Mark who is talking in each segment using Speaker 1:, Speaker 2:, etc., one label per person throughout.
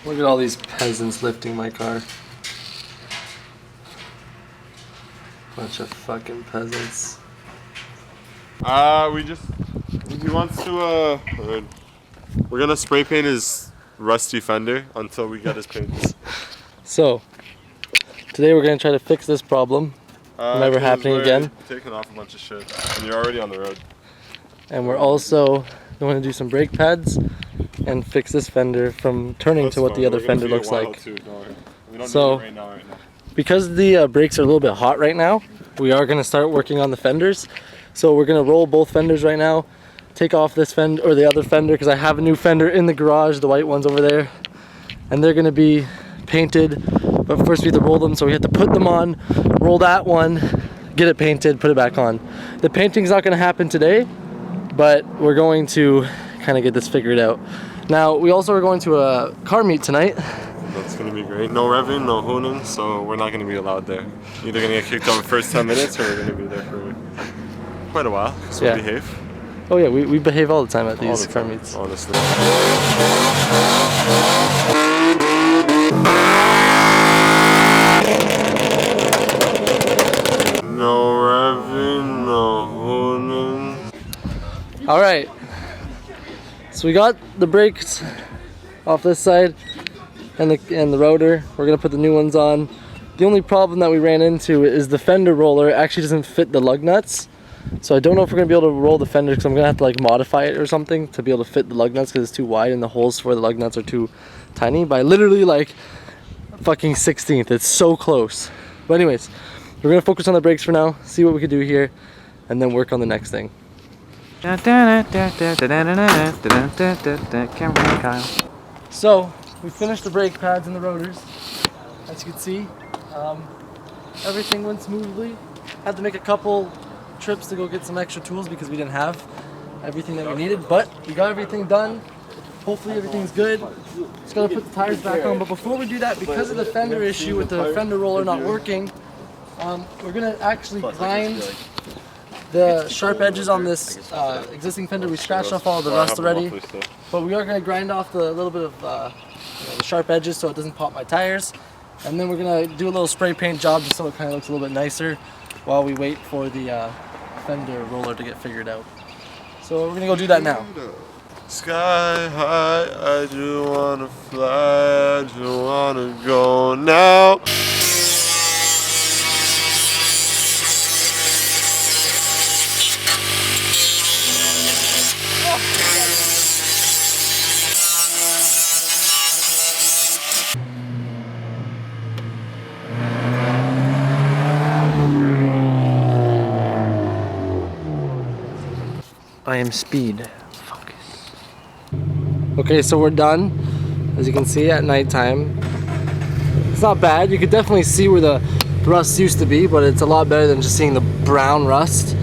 Speaker 1: Look at all these peasants lifting my car. Bunch of fucking peasants.
Speaker 2: He wants to, we're gonna spray paint his rusty fender until we get his paints.
Speaker 1: So, today we're gonna try to fix this problem. Never happening again.
Speaker 2: Taking off a bunch of shit, and you're already on the road.
Speaker 1: And we're also going to do some brake pads and fix this fender from turning to what the other fender looks like. So, because the brakes are a little bit hot right now, we are going to start working on the fenders. So we're going to roll both fenders right now, take off this fender or the other fender because I have a new fender in the garage, the white ones over there, and they're going to be painted. But first we have to roll them, so we have to put them on, roll that one, get it painted, put it back on. The painting's not going to happen today, but we're going to kind of get this figured out. Now, we also are going to a car meet tonight.
Speaker 2: That's going to be great. No revving, no hooning, so we're not going to be allowed there. Either going to get kicked out the first 10 minutes or we're going to be there for quite a while, so we'll behave.
Speaker 1: Oh yeah, we behave all the time at these car meets.
Speaker 2: Honestly. No revving, no hooning.
Speaker 1: All right, so we got the brakes off this side and the rotor. We're gonna put the new ones on. The only problem that we ran into is the fender roller actually doesn't fit the lug nuts. So I don't know if we're gonna be able to roll the fender because I'm gonna have to like modify it or something to be able to fit the lug nuts because it's too wide and the holes for the lug nuts are too tiny by literally like fucking 16th. It's so close. But anyways, we're gonna focus on the brakes for now, see what we can do here, and then work on the next thing. So we finished the brake pads and the rotors. As you can see, everything went smoothly. Had to make a couple trips to go get some extra tools because we didn't have everything that we needed, but we got everything done. Hopefully everything's good. Just gotta put the tires back on, but before we do that, because of the fender issue with the fender roller not working, we're gonna actually grind the sharp edges on this existing fender. We scratched off all the rust already, but we are gonna grind off the little bit of the sharp edges so it doesn't pop my tires. And then we're gonna do a little spray paint job just so it kind of looks a little bit nicer while we wait for the fender roller to get figured out. So we're gonna go do that now.
Speaker 2: Sky high, I just wanna fly, I just wanna go now.
Speaker 1: I am speed. Focus. Okay, so we're done. As you can see at nighttime, it's not bad. You could definitely see where the rust used to be, but it's a lot better than just seeing the brown rust.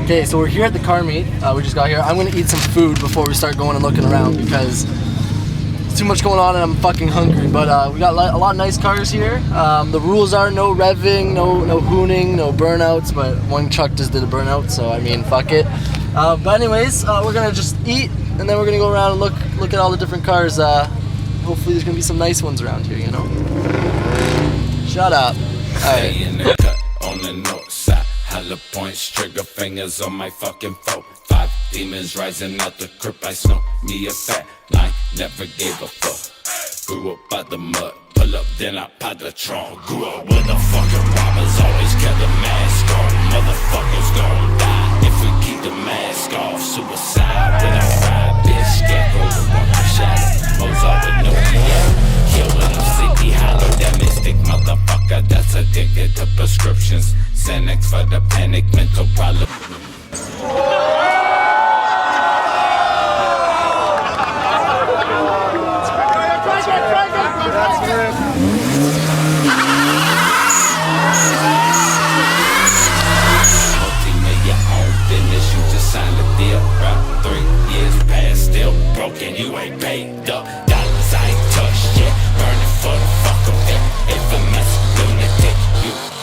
Speaker 1: Okay, so we're here at the car meet. We just got here. I'm gonna eat some food before we start going and looking around because there's too much going on and I'm fucking hungry. But we got a lot of nice cars here. The rules are no revving, no hooning, no burnouts, but one truck just did a burnout, so I mean, fuck it. But anyways, we're gonna just eat and then we're gonna go around and look at all the different cars. Hopefully there's gonna be some nice ones around here, you know? Shut up. Alright.
Speaker 3: On the north side, hollow points, trigger fingers on my fucking phone. 5 demons rising out the crypt, I smoke me a fat line, never gave a fuck. Grew up by the mud, pull up then I pop the trunk. Grew up with the fucking robbers, always kept a mask on. Motherfuckers gon' die if we keep the mask off. Suicide when I ride, bitch, scarecrow with one shadow. Mozart with no piano, killing them sleepy hollow. That mystic motherfucker that's addicted to prescriptions. Xanax for the panic, mental problem. Multi-million own business, you just signed a deal, right? 3 years past, still broken, you ain't paid up. Dollars I ain't touched yet, burning for the fuck of it. Infamous lunatic,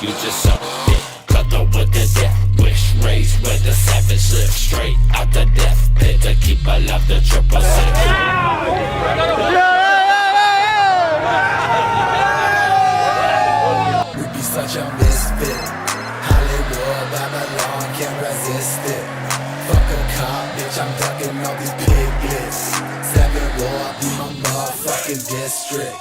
Speaker 3: you just suck it. Cut the with the death wish, raised with the savage live straight out the death pit to keep alive the triple six. fucking district.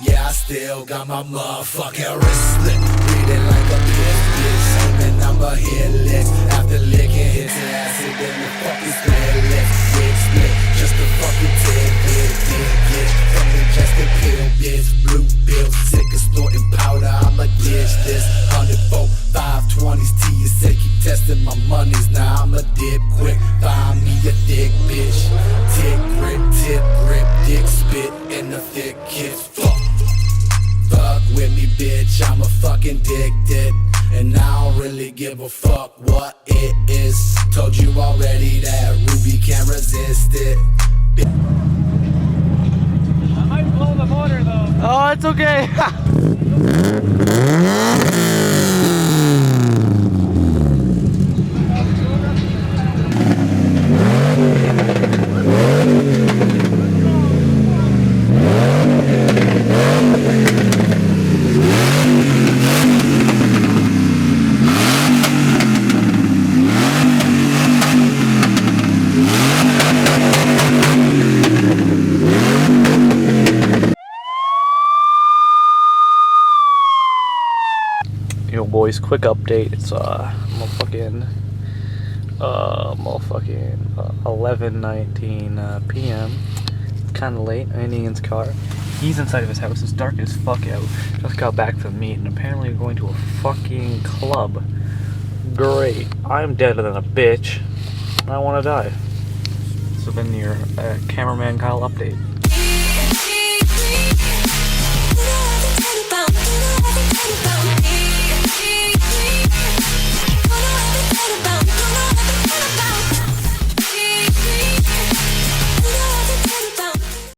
Speaker 3: Yeah, I still got my motherfucking wrist slit. Breathing like a piss, bitch. Screaming I'm a hit list. After licking his acid, then the fucking split list. Big split, just a fucking tidbit. Did get from ingested pill, bitch. Blue bill, sick of snorting powder. I'ma ditch this. 104, 520s to you. Say keep testing my monies. Now I'ma dip quick. Find me a thick bitch. Tick grip, tip grip, dick spit in the thick kiss. Fuck with me, bitch, I'm a fucking addicted. And I don't really give a fuck what it is. Told you already that Ruby can't resist it.
Speaker 4: I might blow the motor though.
Speaker 1: Oh, it's okay. Yo boys, quick update. It's motherfucking 11:19 p.m. Kind of late. I'm in Ian's car. He's inside of his house. It's dark as fuck out. Just got back from the meet and apparently we're going to a fucking club. Great. I'm deader than a bitch. I want to die. So then your cameraman Kyle update.